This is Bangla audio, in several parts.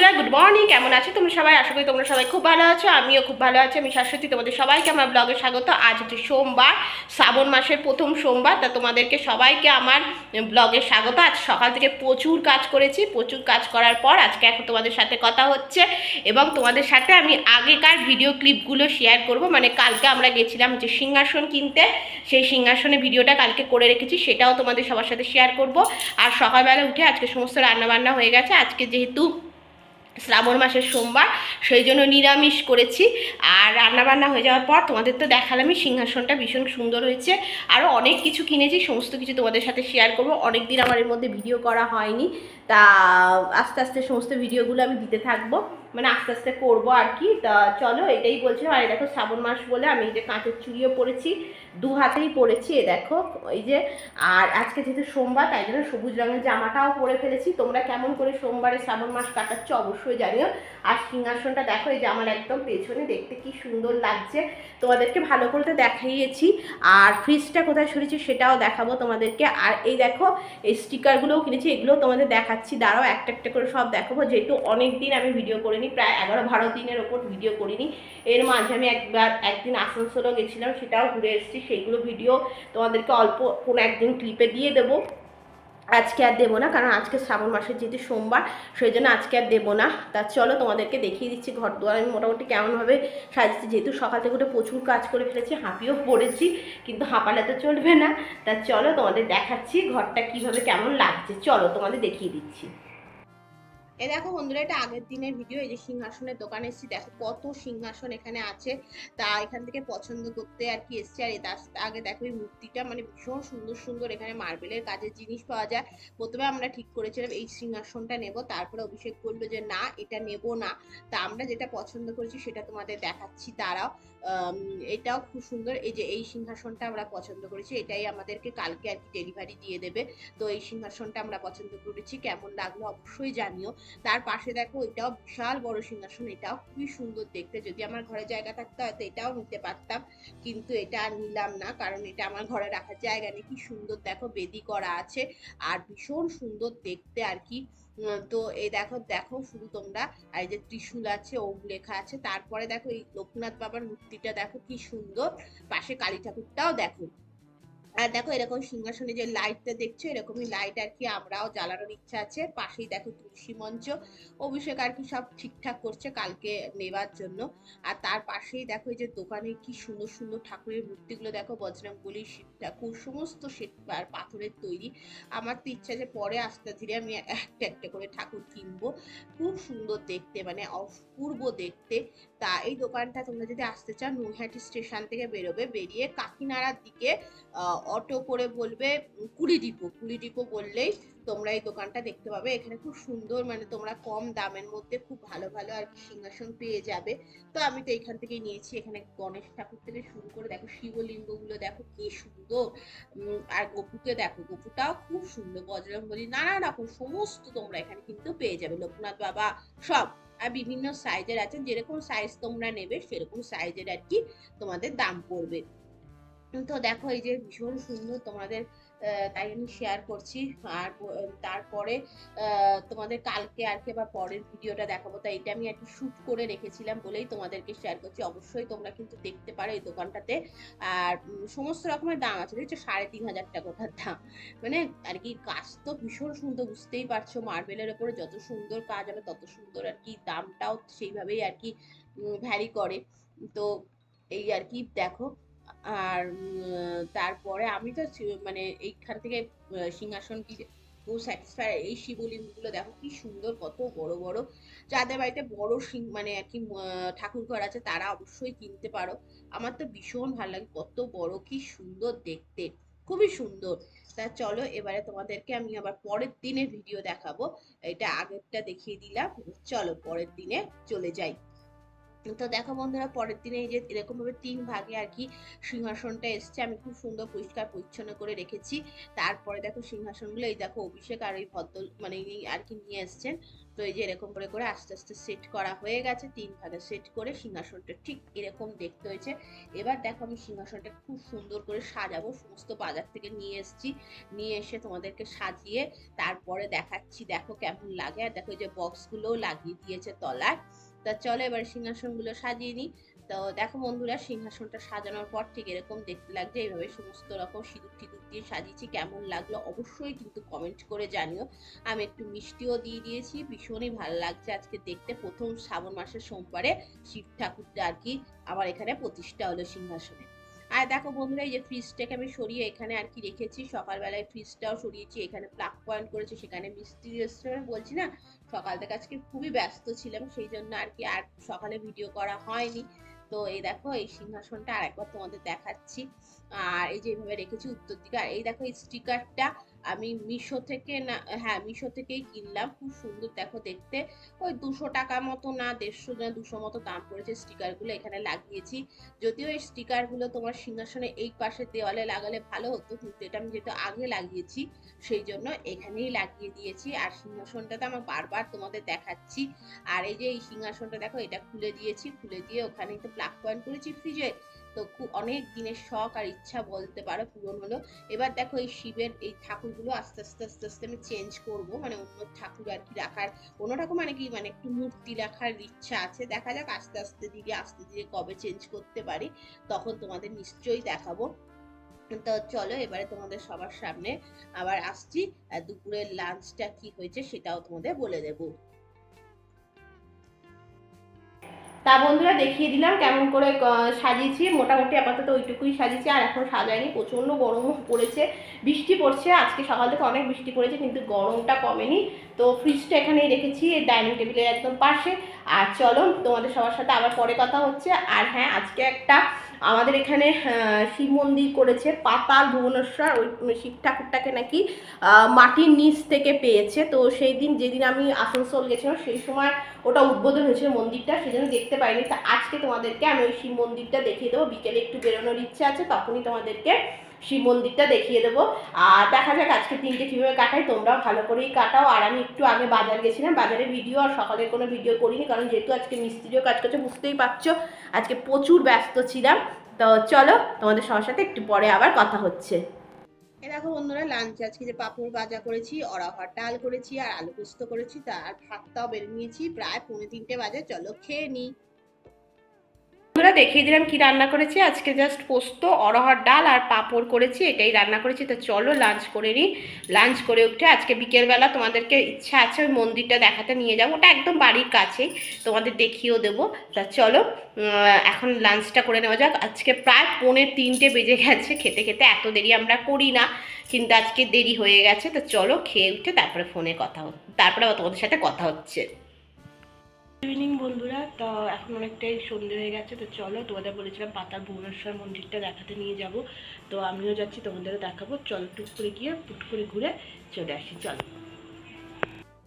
বন্ধুরা, গুড মর্নিং। কেমন আছো তোমরা সবাই? আশা করি তোমরা সবাই খুব ভালো আছো। আমিও খুব ভালো আছি। আমি শাশ্বতী, তোমাদের সবাইকে আমার ব্লগে স্বাগত। আজ হচ্ছে সোমবার, শ্রাবণ মাসের প্রথম সোমবার। তা তোমাদেরকে সবাইকে আমার ব্লগে স্বাগত। আজ সকাল থেকে প্রচুর কাজ করেছি। প্রচুর কাজ করার পর আজকে এখন তোমাদের সাথে কথা হচ্ছে এবং তোমাদের সাথে আমি আগেকার ভিডিও ক্লিপগুলো শেয়ার করব। মানে কালকে আমরা গেছিলাম যে সিংহাসন কিনতে, সেই সিংহাসনের ভিডিওটা কালকে করে রেখেছি, সেটাও তোমাদের সবার সাথে শেয়ার করব। আর সকালবেলা উঠে আজকে সমস্ত রান্নাবান্না হয়ে গেছে। আজকে যেহেতু শ্রাবণ মাসের সোমবার, সেই জন্য নিরামিষ করেছি। আর রান্নাবান্না হয়ে যাওয়ার পর তোমাদের তো দেখালামই, সিংহাসনটা ভীষণ সুন্দর হয়েছে। আরও অনেক কিছু কিনেছি, সমস্ত কিছু তোমাদের সাথে শেয়ার করবো। অনেক দিন আমার এর মধ্যে ভিডিও করা হয়নি, তা আস্তে আস্তে সমস্ত ভিডিওগুলো আমি দিতে থাকবো, মানে আস্তে আস্তে করবো আর কি। তা চলো, এটাই বলছিলাম। আর দেখো শ্রাবণ মাস বলে আমি এই যে কাঁচের চুড়িও পরেছি, দু হাতেই পরেছি, এ দেখো এই যে। আর আজকে যেহেতু সোমবার, তাই জন্য সবুজ রঙের জামাটাও পরে ফেলেছি। তোমরা কেমন করে সোমবারে শ্রাবণ মাস কাটাচ্ছ অবশ্যই জানিও। আর সিংহাসনটা দেখো, এই যে আমার একদম পেছনে, দেখতে কি সুন্দর লাগছে। তোমাদেরকে ভালো করে তো দেখাইয়েছি। আর ফ্রিজটা কোথায় সরিয়েছি সেটাও দেখাবো তোমাদেরকে। আর এই দেখো, এই স্টিকারগুলোও কিনেছি, এগুলোও তোমাদের দেখাচ্ছি। দাঁড়াও, একটা একটা করে সব দেখাবো। যেহেতু অনেক দিন আমি ভিডিও করিনি, প্রায় 11-12 দিনের ওপর ভিডিও করিনি। এর মাঝে আমি একদিন আসানসোলও গেছিলাম, সেটাও ঘুরে এসেছি। সেইগুলো ভিডিও তোমাদেরকে অল্প কোনো একদিন ক্লিপে দিয়ে দেবো। আজকে আর দেবো না, কারণ আজকে শ্রাবণ মাসের যেহেতু সোমবার, সেই জন্য আজকে আর দেবো না। তা চলো, তোমাদেরকে দেখিয়ে দিচ্ছি ঘর দুয়ার আমি মোটামুটি কেমনভাবে সাজিয়েছি। যেহেতু সকাল থেকে উঠে প্রচুর কাজ করে ফেলেছি, হাঁপিয়েও পড়েছি, কিন্তু হাঁপালে তো চলবে না। তা চলো, তোমাদের দেখাচ্ছি ঘরটা কিভাবে কেমন লাগছে। চলো তোমাদের দেখিয়ে দিচ্ছি। এ দেখো বন্ধুরা, এটা আগের দিনের ভিডিও। এই যে সিংহাসনের দোকানে এসেছি, দেখো কত সিংহাসন এখানে আছে। তা এখান থেকে পছন্দ করতে আর কি এসছি। আর তার আগে দেখো এই মূর্তিটা, মানে ভীষণ সুন্দর সুন্দর এখানে মার্বেলের কাজের জিনিস পাওয়া যায়। প্রথমে আমরা ঠিক করেছিলাম এই সিংহাসনটা নেব, তারপরে অভিষেক করলো যে না, এটা নেব না। তা আমরা যেটা পছন্দ করেছি সেটা তোমাদের দেখাচ্ছি, তারাও এটাও খুব সুন্দর। এই যে এই সিংহাসনটা আমরা পছন্দ করেছি, এটাই আমাদেরকে কালকে আর কি ডেলিভারি দিয়ে দেবে। তো এই সিংহাসনটা আমরা পছন্দ করেছি, কেমন লাগলো অবশ্যই জানিও। তার পাশে দেখো, এটাও বিশাল বড় সিংহাসন, এটাও খুবই সুন্দর দেখতে। যদি আমার ঘরে জায়গা থাকতো হয়তো এটাও নিতে পারতাম, কিন্তু এটা আর নিলাম না, কারণ এটা আমার ঘরে রাখার জায়গা নেই। কি সুন্দর দেখো, বেদি করা আছে আর ভীষণ সুন্দর দেখতে আর কি। তো এই দেখো দেখো শুধু তোমরা, আর এই যে ত্রিশূল আছে, ওম লেখা আছে। তারপরে দেখো এই লোকনাথ বাবার মূর্তিটা দেখো কি সুন্দর, পাশে কালী ঠাকুরটাও দেখো। আর দেখো এরকম সিংহাসনে যে লাইটটা দেখছো, এরকমই লাইট আর কি আমরাও জ্বালানোর ইচ্ছা আছে। পাশেই দেখো তুলসী মঞ্চ, অভিষেক আর কি সব ঠিকঠাক করছে কালকে নেবার জন্য। আর তার পাশেই দেখো এই যে দোকানে কি সুন্দর সুন্দর ঠাকুরের মূর্তিগুলো দেখো, বজরংবলী, শিব ঠাকুর, সমস্ত শ্বেত আর পাথরের তৈরি। আমার তো ইচ্ছা যে পরে আস্তে ধীরে আমি একটা একটা করে ঠাকুর কিনবো। খুব সুন্দর দেখতে, মানে অপূর্ব দেখতে। তা এই দোকানটা তোমরা যদি আসতে চাও, নৈহাটি স্টেশন থেকে বেরোবে, বেরিয়ে কাকিনাড়ার দিকে অটো করে বলবে কুড়ি ডিপো বললেই তোমরা এই দোকানটা দেখতে পাবে। এখানে খুব সুন্দর, মানে তোমরা কম দামের মধ্যে খুব ভালো ভালো আর কি সিংহাসন পেয়ে যাবে। তো আমি তো এখান থেকে নিয়েছি। এখানে গণেশ ঠাকুর থেকে শুরু করে দেখো শিবলিঙ্গ গুলো দেখো কি সুন্দর। আর গপুকে দেখো, গপুটাও খুব সুন্দর, বজরংবলী, নানা রকম সমস্ত তোমরা এখানে কিন্তু পেয়ে যাবে। লোকনাথ বাবা সব, আর বিভিন্ন সাইজের আছে, যেরকম সাইজ তোমরা নেবে সেরকম সাইজের আর কি তোমাদের দাম পড়বে। তো দেখো এই যে ভীষণ সুন্দর তোমাদের, তাই আমি শেয়ার করছি। আর তারপরে তোমাদের কালকে আর কি আবার পরের ভিডিওটা দেখাবো। তাই এটা আমি আর কি শুট করে রেখেছিলাম বলেই তোমাদেরকে শেয়ার করছি। অবশ্যই তোমরা কিন্তু দেখতে পারো এই দোকানটাতে। আর সমস্ত রকমের দাম আছে, দেখছো 3,500 টাকার দাম। মানে আর কি কাজ তো ভীষণ সুন্দর, বুঝতেই পারছো, মার্বেলের ওপরে যত সুন্দর কাজ হবে তত সুন্দর আর কি দামটাও সেইভাবেই আর কি ভ্যারি করে। তো এই আর কি দেখো। আর তারপরে আমি তো মানে এইখান থেকে সিংহাসন কি খুব স্যাটিসফাই। এই শিবলিঙ্গ গুলো দেখো কি সুন্দর, কত বড় বড়। যাদের বাড়িতে বড় মানে আর কি ঠাকুর ঘর আছে তারা অবশ্যই কিনতে পারো। আমার তো ভীষণ ভালো লাগে, কত বড়, কি সুন্দর দেখতে, খুবই সুন্দর। তা চলো, এবারে তোমাদেরকে আমি আবার পরের দিনের ভিডিও দেখাবো। এটা আগেরটা দেখিয়ে দিলাম, চলো পরের দিনে চলে যাই। তো দেখো বন্ধুরা, পরের দিনে এই যে এরকম ভাবে 3 ভাগে আর কি সিংহাসনটা এসছে। আমি খুব সুন্দর পরিষ্কার পরিচ্ছন্ন করে রেখেছি। তারপরে দেখো সিংহাসনগুলো, এই দেখো অভিষেক আর এই ভদ্র মানে আর কি নিয়ে এসছেন। তো এই যে এরকম করে করে আস্তে আস্তে সেট করা হয়ে গেছে। 3 ভাগে সেট করে সিংহাসনটা ঠিক এরকম দেখতে হয়েছে। এবার দেখো আমি সিংহাসনটা খুব সুন্দর করে সাজাবো। সমস্ত বাজার থেকে নিয়ে এসেছি, নিয়ে এসে তোমাদেরকে সাজিয়ে তারপরে দেখাচ্ছি দেখো কেমন লাগে। আর দেখো এই যে বক্সগুলোও লাগিয়ে দিয়েছে তলায়। তা চলো এবার সিংহাসনগুলো সাজিয়ে নিই। তো দেখো বন্ধুরা, সিংহাসনটা সাজানোর পর ঠিক এরকম দেখতে লাগছে। এইভাবে সমস্ত রকম সিঁদুর টিঁদুর দিয়ে সাজিয়েছি। কেমন লাগলো অবশ্যই কিন্তু কমেন্ট করে জানিও। আমি একটু মিষ্টিও দিয়ে দিয়েছি, ভীষণই ভালো লাগছে আজকে দেখতে। প্রথম শ্রাবণ মাসের সোমবারে শিব ঠাকুরটা আর কি আমার এখানে প্রতিষ্ঠা হলো সিংহাসনে। আর দেখো বন্ধুরা, এই যে ফ্রিজটাকে আমি সরিয়ে এখানে আর কি রেখেছি। সকালবেলায় ফ্রিজটাও সরিয়েছি, এখানে প্লাগ পয়েন্ট করেছি, সেখানে মিস্ত্রি রেস্টুরেন্ট বলছি না, সকাল থেকে আজকে খুবই ব্যস্ত ছিলাম, সেই জন্য আর কি আর সকালে ভিডিও করা হয়নি। তো এই দেখো এই সিংহাসনটা আরেকবার তোমাদের দেখাচ্ছি। আর এই যে এইভাবে রেখেছি উত্তর দিকে। আর এই দেখো এই স্টিকারটা আমি মিশো থেকে না, হ্যাঁ মিশো থেকেই কিনলাম। খুব সুন্দর দেখো দেখতে। ওই 200 টাকা মতো না 150 না 200 মতো দাম পড়েছে। স্টিকারগুলো এখানে লাগিয়েছি। যদিও এই স্টিকারগুলো তোমার সিংহাসনে এই পাশে দেওয়ালে লাগালে ভালো হতো, কিন্তু এটা আমি যেহেতু আগে লাগিয়েছি সেই জন্য এখানেই লাগিয়ে দিয়েছি। আর সিংহাসনটাতে আমার বারবার তোমাদের দেখাচ্ছি। আর এই যে এই সিংহাসনটা দেখো, এটা খুলে দিয়েছি, খুলে দিয়ে ওখানেই তো প্লাগ পয়েন্ট করেছি ফ্রিজে। তো খুব অনেক দিনের শখ আর ইচ্ছা বলতে পারো পূরণ হলো। এবার দেখো এই শিবের এই ঠাকুরগুলো আস্তে আস্তে আস্তে আস্তে আমি চেঞ্জ করব, মানে অন্য ঠাকুর আর কি রাখার, অন্য ঠাকুর মানে কি মানে একটু মূর্তি রাখার ইচ্ছা আছে। দেখা যাক আস্তে আস্তে ধীরে কবে চেঞ্জ করতে পারি, তখন তোমাদের নিশ্চয়ই দেখাবো। তো চলো এবারে তোমাদের সবার সামনে আবার আসছি। দুপুরের লাঞ্চটা কি হয়েছে সেটাও তোমাদের বলে দেবো। তা বন্ধুরা, দেখিয়ে দিলাম কেমন করে সাজিয়েছি। মোটামুটি আপাতত ওইটুকুই সাজিয়েছি, আর এখন সাজাইনি। প্রচণ্ড গরম পড়েছে, বৃষ্টি পড়ছে, আজকে সকাল থেকে অনেক বৃষ্টি পড়েছে কিন্তু গরমটা কমেনি। তো ফ্রিজটা এখানেই রেখেছি ডাইনিং টেবিলের একদম পাশে। আর চলো তোমাদের সবার সাথে আবার পরে কথা হচ্ছে। আর হ্যাঁ, আজকে একটা আমাদের এখানে শিব মন্দির করেছে পাতাল ভুবনেশ্বর। ওই শিব ঠাকুরটাকে নাকি মাটির নিচ থেকে পেয়েছে। তো সেই দিন যেদিন আমি আসানসোল গেছিলাম সেই সময় ওটা উদ্বোধন হয়েছিল মন্দিরটা, সেই জন্য দেখতে পাইনি। তা আজকে তোমাদেরকে আমি ওই শিব মন্দিরটা দেখিয়ে দেবো। বিকেলে একটু বেরোনোর ইচ্ছা আছে, তখনই তোমাদেরকে শিব মন্দিরটা দেখিয়ে দেবো। আর দেখা যাক আজকে দিনটা কীভাবে কাটাই, তোমরাও ভালো করেই কাটাও। আর আমি একটু আগে বাজার গেছিলাম, বাজারের ভিডিও আর সকালের কোনো ভিডিও করিনি, কারণ যেহেতু আজকে মিস্ত্রিও কাজ করছে বুঝতেই পারছো, আজকে প্রচুর ব্যস্ত ছিলাম। তো চলো তোমাদের সবার সাথে একটু পরে আবার কথা হচ্ছে। এ দেখো বন্ধুরা, লাঞ্চে আজকে যে পাঁপড় ভাজা করেছি, অড়হর ডাল করেছি আর আলু পোস্ত করেছি, তার ভাতটাও বেড়ে নিয়েছি। প্রায় 2:45 বাজে, চলো খেয়ে নিই। বন্ধুরা, দেখিয়ে দিলাম কি রান্না করেছি। আজকে জাস্ট পোস্ত, অড়হর ডাল আর পাঁপড় করেছি, এটাই রান্না করেছি। তো চলো লাঞ্চ করে নিই। লাঞ্চ করে উঠে আজকে বিকেলবেলা তোমাদেরকে ইচ্ছা আছে ওই মন্দিরটা দেখাতে নিয়ে যাবো, ওটা একদম বাড়ির কাছেই, তোমাদের দেখিয়েও দেবো। তা চলো এখন লাঞ্চটা করে নেওয়া যাক। আজকে প্রায় 2:45 বেজে গেছে, খেতে খেতে এত দেরি আমরা করি না, কিন্তু আজকে দেরি হয়ে গেছে। তো চলো খেয়ে উঠে তারপরে ফোনে কথা তারপরে তোমাদের সাথে কথা হচ্ছে। ইভিনিং বন্ধুরা, তো এখন অনেকটাই সন্ধ্যে হয়ে গেছে। তো চলো, তোমাদের বলেছিলাম পাতাল ভুবনেশ্বর মন্দিরটা দেখাতে নিয়ে যাব, তো আমিও যাচ্ছি, তোমাদেরও দেখাবো। চল টুক করে গিয়ে পুট করে ঘুরে চলে আসি, চলো।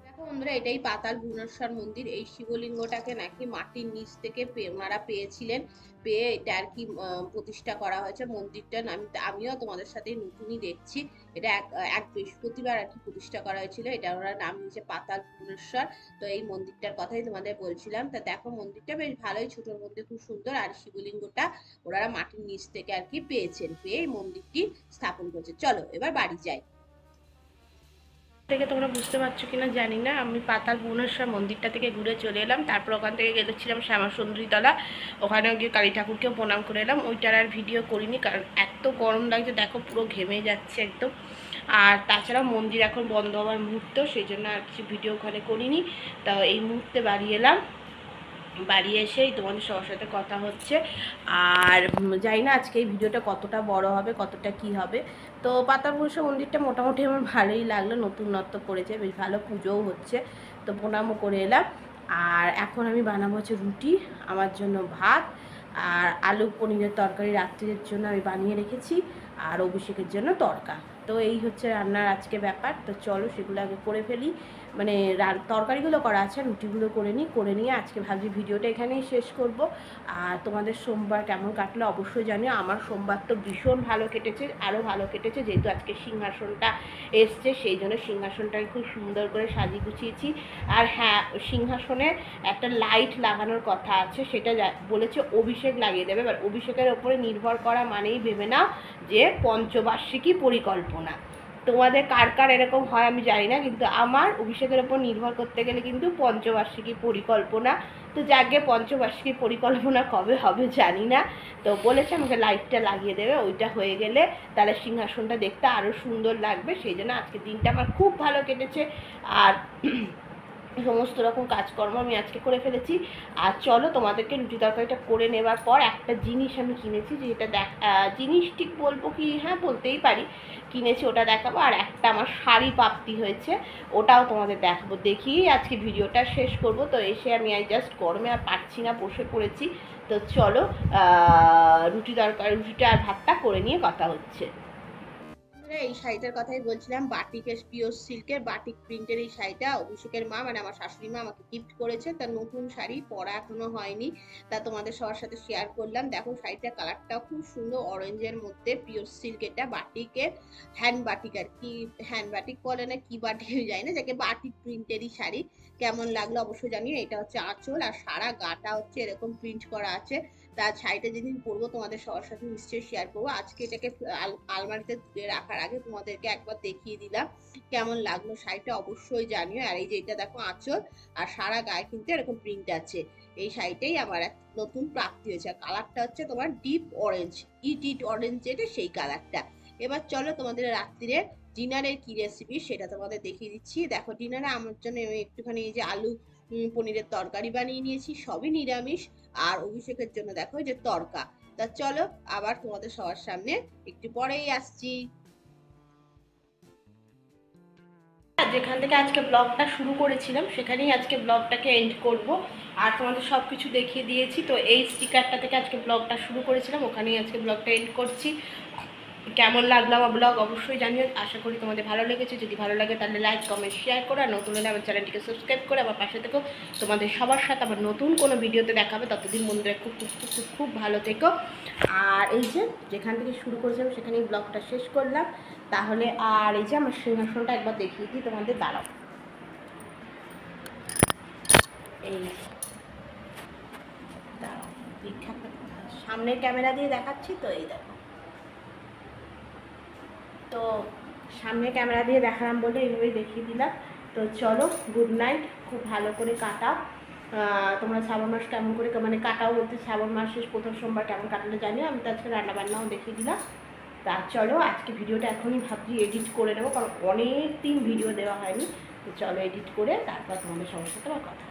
দেখো বন্ধুরা, এটাই পাতাল ভুবনেশ্বর মন্দির। এই শিবলিঙ্গটাকে নাকি মাটির নিচ থেকে ওনারা পেয়েছিলেন, পেয়ে এটা আর কি প্রতিষ্ঠা করা হয়েছে মন্দিরটা। আমিও তোমাদের সাথে নতুনই দেখছি। এটা এক বৃহস্পতিবার আর কি প্রতিষ্ঠা করা হয়েছিল। এটা ওনার নাম দিয়েছে পাতাল ভুবনেশ্বর। তো এই মন্দিরটার কথাই তোমাদের বলছিলাম। তা দেখো মন্দিরটা বেশ ভালোই, ছোটোর মধ্যে খুব সুন্দর। আর শিবলিঙ্গটা ওনারা মাটির নিচ থেকে আর কি পেয়েছেন, পেয়ে এই মন্দিরটি স্থাপন করেছে। চলো এবার বাড়ি যাই। থেকে তোমরা বুঝতে পারছো কিনা জানি না, আমি পাতাল ভুবনেশ্বর মন্দিরটা থেকে ঘুরে চলে এলাম। তারপর ওখান থেকে গেছিলাম শ্যামাসুন্দরীতলা, ওখানে গিয়ে কালী ঠাকুরকেও প্রণাম করে এলাম। ওইটার আর ভিডিও করিনি, কারণ এত গরম লাগছে, দেখো পুরো ঘেমে যাচ্ছে একদম। আর তাছাড়া মন্দির এখন বন্ধ হওয়ার মুহূর্ত, সেই জন্য আর কিছু ভিডিও ওখানে করিনি। তা এই মুহূর্তে বাড়ি এলাম, বাড়ি এসেই তোমাদের সবার সাথে কথা হচ্ছে। আর জানি না আজকে এই ভিডিওটা কতটা বড় হবে, কতটা কি হবে। তো পাতাল ভুবনেশ্বর মন্দিরটা মোটামুটি আমার ভালোই লাগলো, নতুনত্ব করেছে, বেশ ভালো পুজোও হচ্ছে। তো প্রণামও করে এলাম। আর এখন আমি বানাবো হচ্ছে রুটি, আমার জন্য ভাত, আর আলু পনিরের তরকারি রাত্রির জন্য আমি বানিয়ে রেখেছি, আর অভিষেকের জন্য তরকা। তো এই হচ্ছে রান্নার আজকে ব্যাপার। তো চলো সেগুলো আগে করে ফেলি, মানে তরকারিগুলো করা আছে, রুটিগুলো করে নিয়ে আজকে ভাবছি ভিডিওটা এখানেই শেষ করব। আর তোমাদের সোমবার কেমন কাটলো অবশ্যই জানিও। আমার সোমবার তো ভীষণ ভালো কেটেছে, আরও ভালো কেটেছে, যেহেতু আজকে সিংহাসনটা এসছে সেই জন্য সিংহাসনটাকে খুব সুন্দর করে সাজিয়ে গুছিয়েছি। আর হ্যাঁ, সিংহাসনে একটা লাইট লাগানোর কথা আছে, সেটা বলেছে অভিষেক লাগিয়ে দেবে। এবার অভিষেকের ওপরে নির্ভর করা মানেই ভেবে নাও যে পঞ্চবার্ষিকী পরিকল্পনা। তোমাদের কার কার এরকম হয় আমি জানি না, কিন্তু আমার অভিষেকের ওপর নির্ভর করতে গেলে কিন্তু পঞ্চবার্ষিকী পরিকল্পনা। তো যাকে পঞ্চবার্ষিকী পরিকল্পনা কবে হবে জানি না, তো বলেছে আমাকে লাইটটা লাগিয়ে দেবে, ওইটা হয়ে গেলে তাহলে সিংহাসনটা দেখতে আরও সুন্দর লাগবে। সেই জন্য আজকের দিনটা আমার খুব ভালো কেটেছে। আর সমস্ত রকম কাজকর্ম আমি আজকে করে ফেলেছি। আর চলো তোমাদেরকে রুটি তরকারিটা করে নেবার পর একটা জিনিস আমি কিনেছি, যেটা জিনিস ঠিক বলবো কি, হ্যাঁ বলতেই পারি, কিনেছি ওটা দেখাবো। আর একটা আমার শাড়ি প্রাপ্তি হয়েছে, ওটাও তোমাদের দেখাবো। দেখি আজকে ভিডিওটা শেষ করব। তো এসে আমি জাস্ট গরমে আর পারছি না, বসে পড়েছি। তো চলো রুটিটা আর ভাতটা করে নিয়ে কথা হচ্ছে। এই শাড়িটার কথাই বলছিলাম, বাটিকের পিওর সিল্কের বাটিক প্রিন্টের এই শাড়িটা অভিষেকের মা মানে আমার শাশুড়ি মা আমাকে গিফট করেছে। তার নতুন শাড়ি পরা এখনো হয়নি, তা তোমাদের সবার সাথে শেয়ার করলাম। দেখো শাড়িটার কালারটাও খুব সুন্দর, অরেঞ্জের মধ্যে, পিওর সিল্ক, এটা বাটিকের হ্যান্ড বাটিক, আর কি হ্যান্ড বাটিক বলে না কি বাটিক যায় না, যাকে বাটিক প্রিন্টেরই শাড়ি। কেমন লাগলো অবশ্যই জানিও। এটা হচ্ছে আঁচল, আর সারা গাটা হচ্ছে এরকম প্রিন্ট করা আছে। তার শাড়িটা যেদিন পরবো তোমাদের সবার সাথে নিশ্চয়ই শেয়ার করবো। আজকে এটাকে আলমারিতে তুলে রাখার আগে তোমাদেরকে একবার দেখিয়ে দিলাম কেমন লাগলো শাড়িটা, অবশ্যই জানিও। আর এই যে এটা দেখো আঁচল, আর সারা গায়ে কিন্তু এরকম প্রিন্ট আছে। এই শাড়িটাই আমার এক নতুন প্রাপ্তি হয়েছে। কালারটা হচ্ছে তোমার ডিপ অরেঞ্জ, ইট অরেঞ্জ, যেটা সেই কালারটা। এবার চলো তোমাদের রাত্রিরে ডিনারের কি রেসিপি সেটা তোমাদের দেখিয়ে দিচ্ছি। দেখো ডিনারে আমার জন্য আমি একটুখানি এই যে আলু পনিরের তরকারি বানিয়ে নিয়েছি, সবই নিরামিষ। আর অভিষেকের জন্য দেখো যে তরকা। তা চলো আবার তোমাদের সবার সামনে একটু পরেই আসছি। যেখান থেকে আজকে ব্লগটা শুরু করেছিলাম সেখানেই আজকে ব্লগটাকে এন্ড করব। আর তোমাদের সব কিছু দেখিয়ে দিয়েছি। তো এই স্টিকারটা থেকে আজকে ব্লগটা শুরু করেছিলাম, ওখানেই আজকে ব্লগটা এন্ড করছি। কেমন লাগলো আমার ব্লগ অবশ্যই জানিও। আশা করি তোমাদের ভালো লেগেছে। যদি ভালো লাগে তাহলে লাইক কমেন্ট শেয়ার করো, আর নতুন হলে আমার চ্যানেলটিকে সাবস্ক্রাইব করে আমার পাশে থেকো। তোমাদের সবার সাথে আবার নতুন কোনো ভিডিওতে দেখাবে। ততদিন বন্ধুরা খুব খুব খুব খুব ভালো থেকো। আর এই যে যেখান থেকে শুরু করেছিলাম সেখানেই ব্লগটা শেষ করলাম তাহলে। আর এই যে আমার সিংহাসনটা একবার দেখিয়ে দিই তোমাদের, দাঁড়াও। এই দাঁড়াও, সামনের ক্যামেরা দিয়ে দেখাচ্ছি তো, এই দেখো। তো সামনে ক্যামেরা দিয়ে দেখালাম বলে এইভাবেই দেখিয়ে দিলাম। তো চলো গুড নাইট, খুব ভালো করে কাটাও। তোমরা শ্রাবণ মাস কেমন করে মানে কাটাও বলতে, শ্রাবণ মাসের প্রথম সোমবার কেমন কাটালে জানিও। আমি তো আজকে রান্নাবান্নাও দেখিয়ে দিলাম। তা চলো আজকে ভিডিওটা এখনই ভাবছি এডিট করে নেবো, কারণ অনেক দিন ভিডিও দেওয়া হয়নি। তো চলো এডিট করে তারপর তোমাদের সবার সাথে আমার কথা।